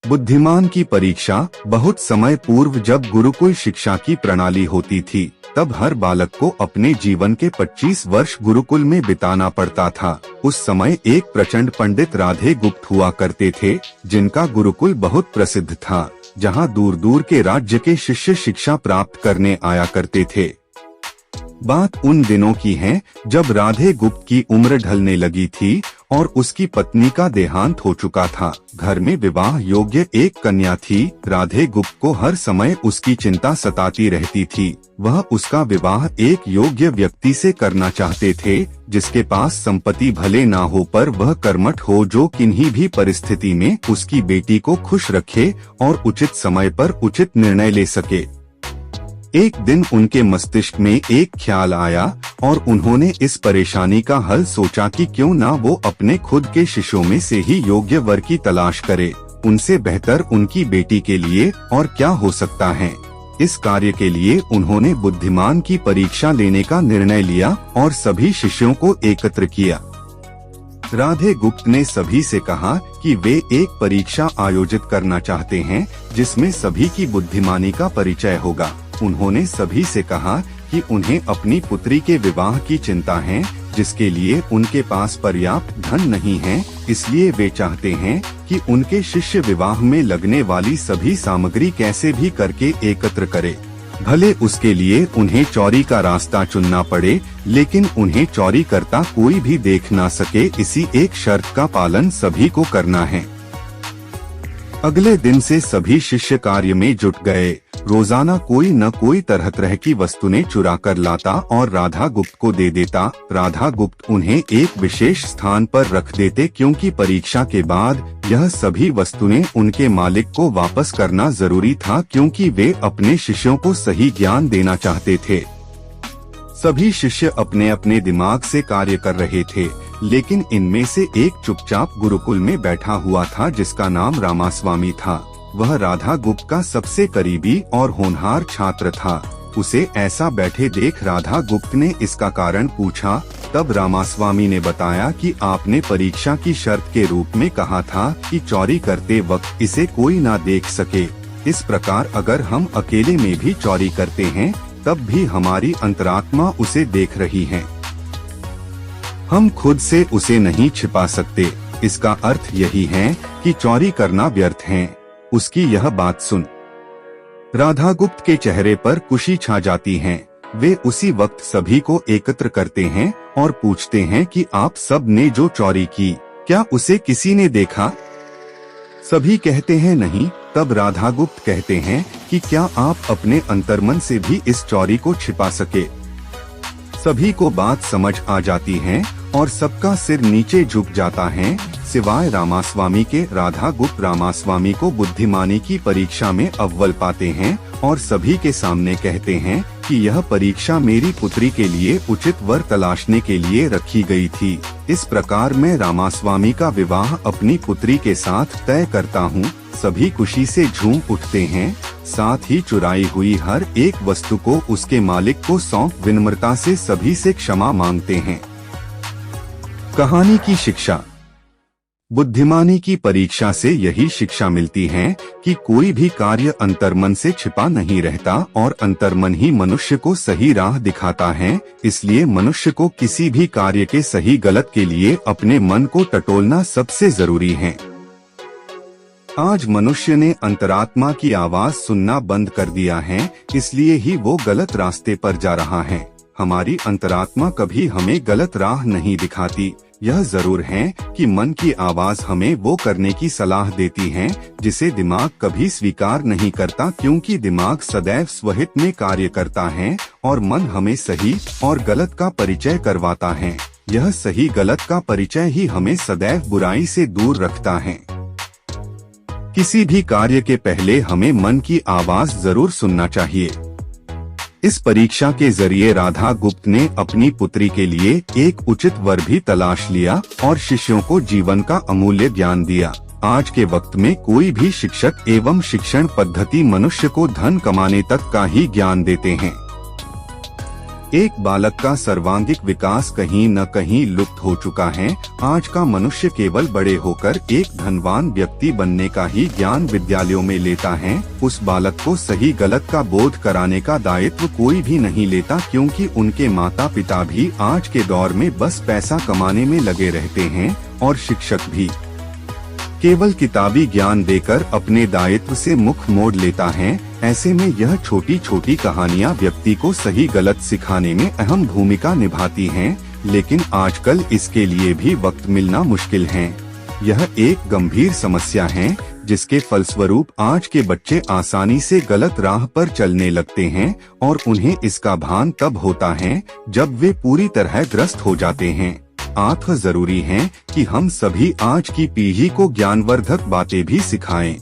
बुद्धिमान की परीक्षा। बहुत समय पूर्व जब गुरुकुल शिक्षा की प्रणाली होती थी, तब हर बालक को अपने जीवन के 25 वर्ष गुरुकुल में बिताना पड़ता था। उस समय एक प्रचंड पंडित राधे गुप्त हुआ करते थे, जिनका गुरुकुल बहुत प्रसिद्ध था, जहां दूर दूर के राज्य के शिष्य शिक्षा प्राप्त करने आया करते थे। बात उन दिनों की है जब राधे गुप्त की उम्र ढलने लगी थी और उसकी पत्नी का देहांत हो चुका था। घर में विवाह योग्य एक कन्या थी। राधे गुप्त को हर समय उसकी चिंता सताती रहती थी। वह उसका विवाह एक योग्य व्यक्ति से करना चाहते थे, जिसके पास संपत्ति भले ना हो पर वह कर्मठ हो, जो किन्हीं भी परिस्थिति में उसकी बेटी को खुश रखे और उचित समय पर उचित निर्णय ले सके। एक दिन उनके मस्तिष्क में एक ख्याल आया और उन्होंने इस परेशानी का हल सोचा कि क्यों ना वो अपने खुद के शिष्यों में से ही योग्य वर की तलाश करे। उनसे बेहतर उनकी बेटी के लिए और क्या हो सकता है। इस कार्य के लिए उन्होंने बुद्धिमान की परीक्षा लेने का निर्णय लिया और सभी शिष्यों को एकत्र किया। राधे गुप्त ने सभी से कहा कि वे एक परीक्षा आयोजित करना चाहते हैं, जिसमें सभी की बुद्धिमानी का परिचय होगा। उन्होंने सभी से कहा कि उन्हें अपनी पुत्री के विवाह की चिंता है, जिसके लिए उनके पास पर्याप्त धन नहीं है। इसलिए वे चाहते हैं कि उनके शिष्य विवाह में लगने वाली सभी सामग्री कैसे भी करके एकत्र करे। भले उसके लिए उन्हें चोरी का रास्ता चुनना पड़े, लेकिन उन्हें चोरी करता कोई भी देख ना सके। इसी एक शर्त का पालन सभी को करना है। अगले दिन से सभी शिष्य कार्य में जुट गए। रोजाना कोई न कोई तरह तरह की वस्तुएं चुरा कर लाता और राधा गुप्त को दे देता। राधा गुप्त उन्हें एक विशेष स्थान पर रख देते, क्योंकि परीक्षा के बाद यह सभी वस्तुएं उनके मालिक को वापस करना जरूरी था, क्योंकि वे अपने शिष्यों को सही ज्ञान देना चाहते थे। सभी शिष्य अपने अपने दिमाग से कार्य कर रहे थे, लेकिन इनमें से एक चुपचाप गुरुकुल में बैठा हुआ था, जिसका नाम रामास्वामी था। वह राधा गुप्त का सबसे करीबी और होनहार छात्र था। उसे ऐसा बैठे देख राधा गुप्त ने इसका कारण पूछा। तब रामास्वामी ने बताया कि आपने परीक्षा की शर्त के रूप में कहा था कि चोरी करते वक्त इसे कोई ना देख सके। इस प्रकार अगर हम अकेले में भी चोरी करते हैं, तब भी हमारी अंतरात्मा उसे देख रही है। हम खुद से उसे नहीं छिपा सकते। इसका अर्थ यही है कि चोरी करना व्यर्थ है। उसकी यह बात सुन राधा गुप्त के चेहरे पर खुशी छा जाती है। वे उसी वक्त सभी को एकत्र करते हैं और पूछते हैं कि आप सब ने जो चोरी की, क्या उसे किसी ने देखा? सभी कहते हैं नहीं। तब राधा गुप्त कहते हैं कि क्या आप अपने अंतर्मन से भी इस चोरी को छिपा सके? सभी को बात समझ आ जाती है और सबका सिर नीचे झुक जाता है, सिवाय रामास्वामी के। राधा गुप्त रामास्वामी को बुद्धिमानी की परीक्षा में अव्वल पाते हैं और सभी के सामने कहते हैं कि यह परीक्षा मेरी पुत्री के लिए उचित वर तलाशने के लिए रखी गई थी। इस प्रकार मैं रामास्वामी का विवाह अपनी पुत्री के साथ तय करता हूँ। सभी खुशी से झूम उठते हैं। साथ ही चुराई हुई हर एक वस्तु को उसके मालिक को सौंप विनम्रता से सभी से क्षमा मांगते हैं। कहानी की शिक्षा। बुद्धिमानी की परीक्षा से यही शिक्षा मिलती है कि कोई भी कार्य अंतर्मन से छिपा नहीं रहता और अंतर्मन ही मनुष्य को सही राह दिखाता है। इसलिए मनुष्य को किसी भी कार्य के सही गलत के लिए अपने मन को टटोलना सबसे जरूरी है। आज मनुष्य ने अंतरात्मा की आवाज सुनना बंद कर दिया है, इसलिए ही वो गलत रास्ते पर जा रहा है। हमारी अंतरात्मा कभी हमें गलत राह नहीं दिखाती। यह जरूर है कि मन की आवाज हमें वो करने की सलाह देती है जिसे दिमाग कभी स्वीकार नहीं करता, क्योंकि दिमाग सदैव स्वहित में कार्य करता है और मन हमें सही और गलत का परिचय करवाता है। यह सही गलत का परिचय ही हमें सदैव बुराई से दूर रखता है। किसी भी कार्य के पहले हमें मन की आवाज जरूर सुनना चाहिए। इस परीक्षा के जरिए राधा गुप्त ने अपनी पुत्री के लिए एक उचित वर भी तलाश लिया और शिष्यों को जीवन का अमूल्य ज्ञान दिया। आज के वक्त में कोई भी शिक्षक एवं शिक्षण पद्धति मनुष्य को धन कमाने तक का ही ज्ञान देते हैं। एक बालक का सर्वांगीण विकास कहीं न कहीं लुप्त हो चुका है। आज का मनुष्य केवल बड़े होकर एक धनवान व्यक्ति बनने का ही ज्ञान विद्यालयों में लेता है। उस बालक को सही गलत का बोध कराने का दायित्व कोई भी नहीं लेता, क्योंकि उनके माता पिता भी आज के दौर में बस पैसा कमाने में लगे रहते हैं और शिक्षक भी केवल किताबी ज्ञान देकर अपने दायित्व से मुख मोड़ लेता है। ऐसे में यह छोटी छोटी कहानियां व्यक्ति को सही गलत सिखाने में अहम भूमिका निभाती हैं, लेकिन आजकल इसके लिए भी वक्त मिलना मुश्किल है। यह एक गंभीर समस्या है जिसके फलस्वरूप आज के बच्चे आसानी से गलत राह पर चलने लगते हैं और उन्हें इसका भान तब होता है जब वे पूरी तरह ग्रस्त हो जाते हैं। जरूरी है कि हम सभी आज की पीढ़ी को ज्ञानवर्धक बातें भी सिखाएं।